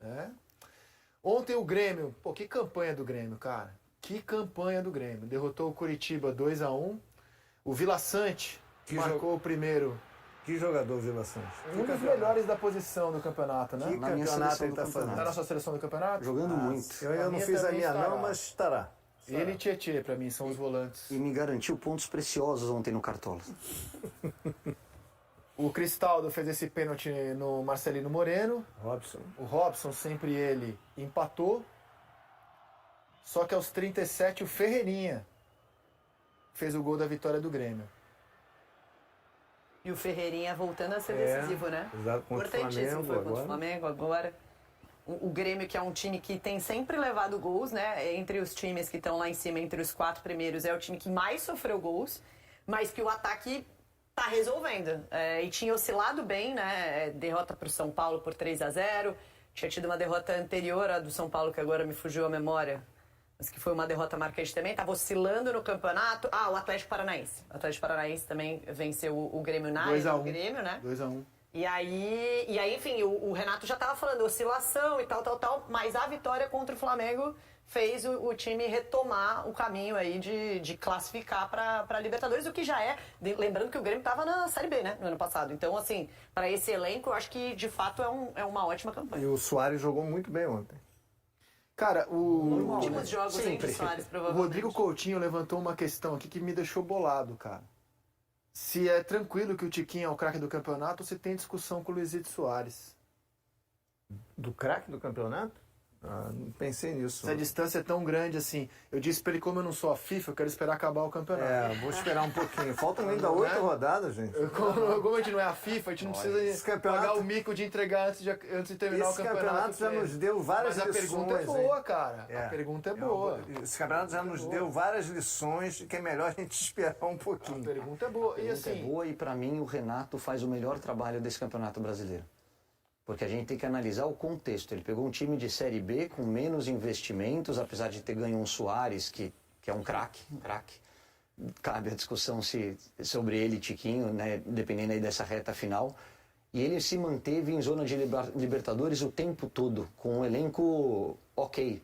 É. Ontem o Grêmio, pô, que campanha do Grêmio, cara. Que campanha do Grêmio. Derrotou o Curitiba 2-1. O Vila Sante marcou o primeiro. Que jogador, Vila Sante. Um dos melhores da posição do campeonato, né? Que campeonato ele tá fazendo? Tá na sua seleção do campeonato? Jogando muito. Eu não fiz a minha estará. não, mas estará. Ele e Tietê, pra mim, são os volantes. E me garantiu pontos preciosos ontem no Cartola. O Cristaldo fez esse pênalti no Marcelino Moreno. Robson. O Robson, sempre ele, empatou. Só que aos 37, o Ferreirinha fez o gol da vitória do Grêmio. E o Ferreirinha voltando a ser decisivo, né? Exato, contra o Importantíssimo, Flamengo foi contra agora. o Flamengo agora. O Grêmio, que é um time que tem sempre levado gols, né? Entre os times que estão lá em cima, entre os 4 primeiros, é o time que mais sofreu gols, mas que o ataque tá resolvendo. E tinha oscilado bem, né? Derrota para o São Paulo por 3-0. Tinha tido uma derrota anterior à do São Paulo, que agora me fugiu a memória, mas que foi uma derrota marcante também. Tava oscilando no campeonato. O Atlético Paranaense. O Atlético Paranaense também venceu o Grêmio na 2-1. Grêmio, né? 2-1. E aí, enfim, o Renato já estava falando oscilação e tal, mas a vitória contra o Flamengo fez o time retomar o caminho aí de classificar para a Libertadores, o que já é, lembrando que o Grêmio estava na Série B, né, no ano passado. Então, assim, para esse elenco, eu acho que, de fato, é uma ótima campanha. E o Suárez jogou muito bem ontem. Cara, Últimos jogos entre Soares, o provavelmente. Rodrigo Coutinho levantou uma questão aqui que me deixou bolado, cara. Se é tranquilo que o Tiquinho é o craque do campeonato ou se tem discussão com o Luizito Soares? Do craque do campeonato? Não pensei nisso. Se a distância é tão grande assim, eu disse pra ele, como eu não sou a FIFA, eu quero esperar acabar o campeonato. Vou esperar um pouquinho. Faltam ainda 8 rodadas, gente. Como a gente não é a FIFA, a gente não esse precisa pagar o mico de entregar antes de terminar o Esse campeonato. campeonato já nos deu várias Mas lições. a pergunta é boa, hein? cara. A pergunta é boa. Esse campeonato já nos deu várias lições que é melhor a gente esperar um pouquinho. A pergunta é boa. A pergunta é boa e, para mim, o Renato faz o melhor trabalho desse Campeonato Brasileiro. Porque a gente tem que analisar o contexto. Ele pegou um time de Série B com menos investimentos, apesar de ter ganho um Soares, que é um craque. Cabe a discussão sobre ele e Tiquinho, né, dependendo aí dessa reta final. E ele se manteve em zona de Libertadores o tempo todo, com um elenco ok.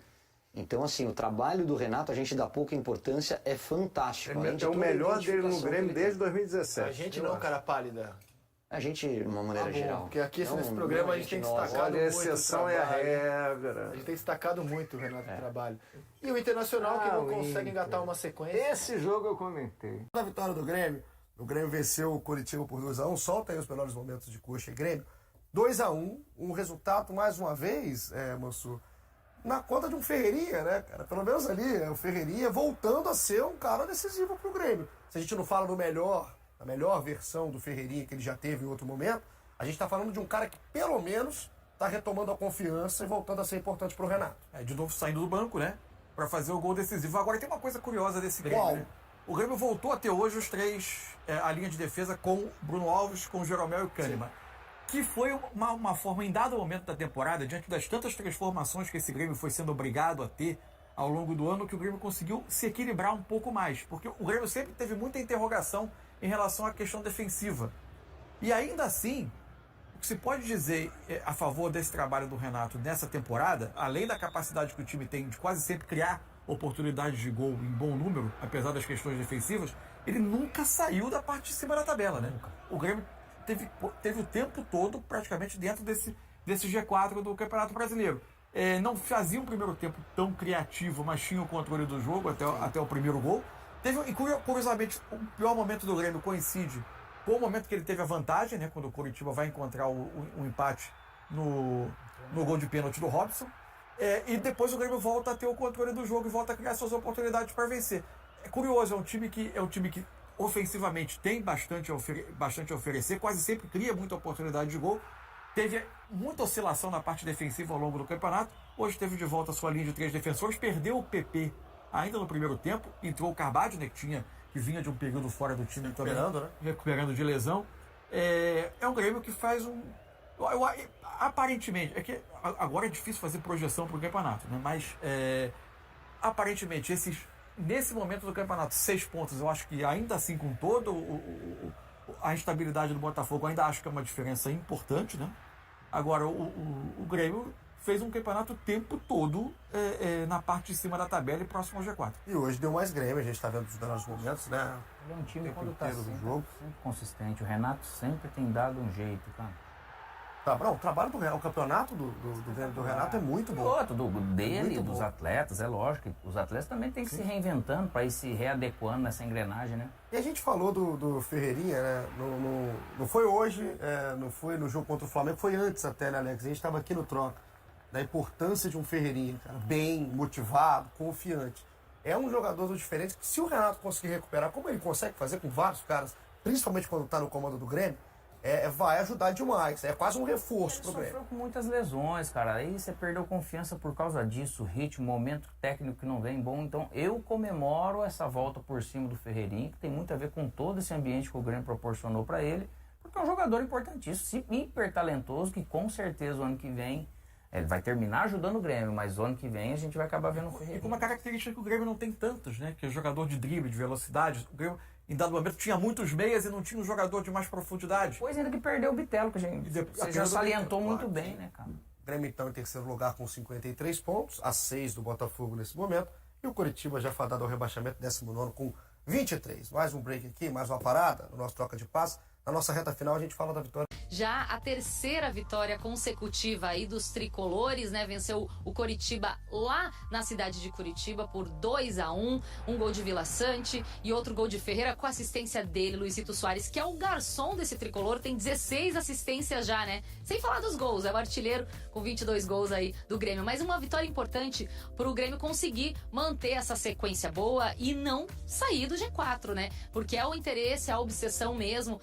Então, assim, o trabalho do Renato, a gente dá pouca importância, é fantástico. É o melhor dele no Grêmio desde 2017. A gente não, cara pálida. A gente, de uma maneira geral. Porque aqui Não, nesse programa a gente tem destacado Olha, a muito exceção o é a trabalho. regra. A gente tem destacado muito o Renato do trabalho. E o Internacional que não consegue engatar uma sequência. Esse jogo eu comentei. Na vitória do Grêmio, o Grêmio venceu o Curitiba por 2-1, solta aí os melhores momentos de Coxa e Grêmio. 2-1, um resultado, mais uma vez, Mansur, na conta de um Ferreirinha, né, cara? Pelo menos ali, o Ferreirinha voltando a ser um cara decisivo pro Grêmio. Se a gente não fala da melhor versão do Ferreirinha que ele já teve em outro momento, a gente tá falando de um cara que, pelo menos, tá retomando a confiança e voltando a ser importante pro Renato. De novo saindo do banco, né? Pra fazer o gol decisivo. Agora tem uma coisa curiosa desse Grêmio, Qual? né? O Grêmio voltou a ter hoje os três, a linha de defesa com Bruno Alves, com Jeromel e o Kahneman. Que foi uma forma, em dado momento da temporada, diante das tantas transformações que esse Grêmio foi sendo obrigado a ter ao longo do ano, que o Grêmio conseguiu se equilibrar um pouco mais. Porque o Grêmio sempre teve muita interrogação em relação à questão defensiva. E ainda assim, o que se pode dizer a favor desse trabalho do Renato nessa temporada, além da capacidade que o time tem de quase sempre criar oportunidades de gol em bom número, apesar das questões defensivas, ele nunca saiu da parte de cima da tabela, né? O Grêmio teve o tempo todo praticamente dentro desse G4 do Campeonato Brasileiro. Não fazia um primeiro tempo tão criativo, mas tinha o controle do jogo até o primeiro gol. E curiosamente, o pior momento do Grêmio coincide com o momento que ele teve a vantagem, né, quando o Curitiba vai encontrar um empate no gol de pênalti do Robson. E depois o Grêmio volta a ter o controle do jogo e volta a criar suas oportunidades para vencer. É curioso, é um time que ofensivamente tem bastante a oferecer, quase sempre cria muita oportunidade de gol. Teve muita oscilação na parte defensiva ao longo do campeonato. Hoje teve de volta a sua linha de 3 defensores, perdeu o PP ainda no primeiro tempo, entrou o Carvalho, né, que vinha de um período fora do time também, recuperando de lesão. É um Grêmio que faz aparentemente, que agora é difícil fazer projeção para o campeonato, né? Mas aparentemente nesse momento do campeonato, 6 pontos, eu acho que ainda assim, com toda a instabilidade do Botafogo, ainda acho que é uma diferença importante, né? Agora, o Grêmio fez um campeonato o tempo todo na parte de cima da tabela e próximo ao G4. E hoje deu mais Grêmio, a gente está vendo os melhores momentos, né? Ele é um time Tempo quando tá inteiro do sempre, jogo. sempre consistente. O Renato sempre tem dado um jeito, cara. Tá, não, o trabalho o campeonato do Renato é muito E bom. outro, dele, Muito dos bom. atletas, é lógico. Os atletas também têm que se reinventando para ir se readequando nessa engrenagem, né? E a gente falou do Ferreirinha, né? Não foi hoje, não foi no jogo contra o Flamengo, foi antes até, né, Alex? A gente estava aqui no troca. Da importância de um Ferreirinha, cara, bem, motivado, confiante. É um jogador diferente que, se o Renato conseguir recuperar, como ele consegue fazer com vários caras, principalmente quando está no comando do Grêmio, vai ajudar demais. É quase um reforço pro Ele Grêmio. sofreu com muitas lesões, cara. Aí você perdeu confiança por causa disso, ritmo, momento técnico que não vem bom. Então eu comemoro essa volta por cima do Ferreirinha, que tem muito a ver com todo esse ambiente que o Grêmio proporcionou para ele, porque é um jogador importantíssimo, hiper talentoso, que com certeza o ano que vem ele vai terminar ajudando o Grêmio, mas o ano que vem a gente vai acabar vendo o E com Ferreirinha. uma característica que o Grêmio não tem tantas, né? Que é jogador de drible, de velocidade. O Grêmio, em dado momento, tinha muitos meias e não tinha um jogador de mais profundidade. Depois ainda que perdeu o Bitelo, que a gente, a você já perda do salientou Bitelo, muito claro, bem, sim. né, cara? O Grêmio, então, em terceiro lugar com 53 pontos, a 6 do Botafogo nesse momento. E o Coritiba já fadado ao rebaixamento, 19º com 23. Mais um break aqui, mais uma parada no nosso troca de passe. Na nossa reta final, a gente fala da vitória. Já a terceira vitória consecutiva aí dos tricolores, né? Venceu o Coritiba lá na cidade de Curitiba por 2-1, um gol de Vila Sante e outro gol de Ferreira com assistência dele, Luizito Soares, que é o garçom desse tricolor, tem 16 assistências já, né? Sem falar dos gols, é o artilheiro com 22 gols aí do Grêmio. Mas uma vitória importante para o Grêmio conseguir manter essa sequência boa e não sair do G4, né? Porque é o interesse, a obsessão mesmo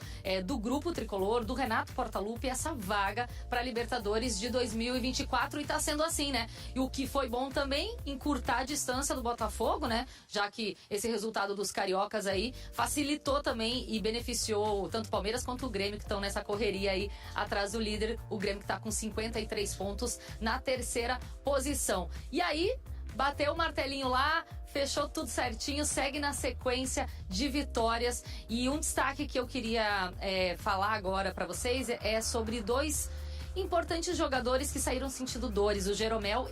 do grupo tricolor, do Renato Portaluppi, essa vaga para Libertadores de 2024, e tá sendo assim, né? E o que foi bom também, encurtar a distância do Botafogo, né? Já que esse resultado dos cariocas aí facilitou também e beneficiou tanto o Palmeiras quanto o Grêmio, que estão nessa correria aí atrás do líder, o Grêmio que tá com 53 pontos na terceira posição. E aí, bateu o martelinho lá, fechou tudo certinho, segue na sequência de vitórias. E um destaque que eu queria falar agora para vocês é sobre dois importantes jogadores que saíram sentindo dores. O Jeromel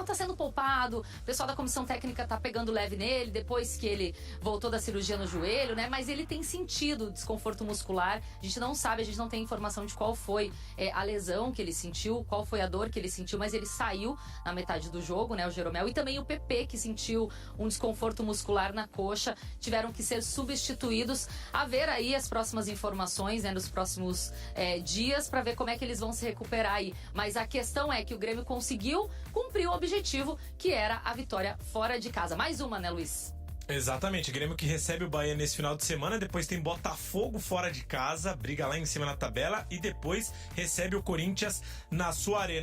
tá sendo poupado, o pessoal da comissão técnica tá pegando leve nele, depois que ele voltou da cirurgia no joelho, né? Mas ele tem sentido desconforto muscular, a gente não sabe, a gente não tem informação de qual foi a lesão que ele sentiu, qual foi a dor que ele sentiu, mas ele saiu na metade do jogo, né? O Jeromel, e também o PP, que sentiu um desconforto muscular na coxa, tiveram que ser substituídos. A ver aí as próximas informações, né? Nos próximos dias, para ver como é que eles vão se recuperar aí. Mas a questão é que o Grêmio conseguiu cumprir o objetivo, que era a vitória fora de casa. Mais uma, né, Luiz? Exatamente, Grêmio que recebe o Bahia nesse final de semana, depois tem Botafogo fora de casa, briga lá em cima na tabela e depois recebe o Corinthians na sua arena.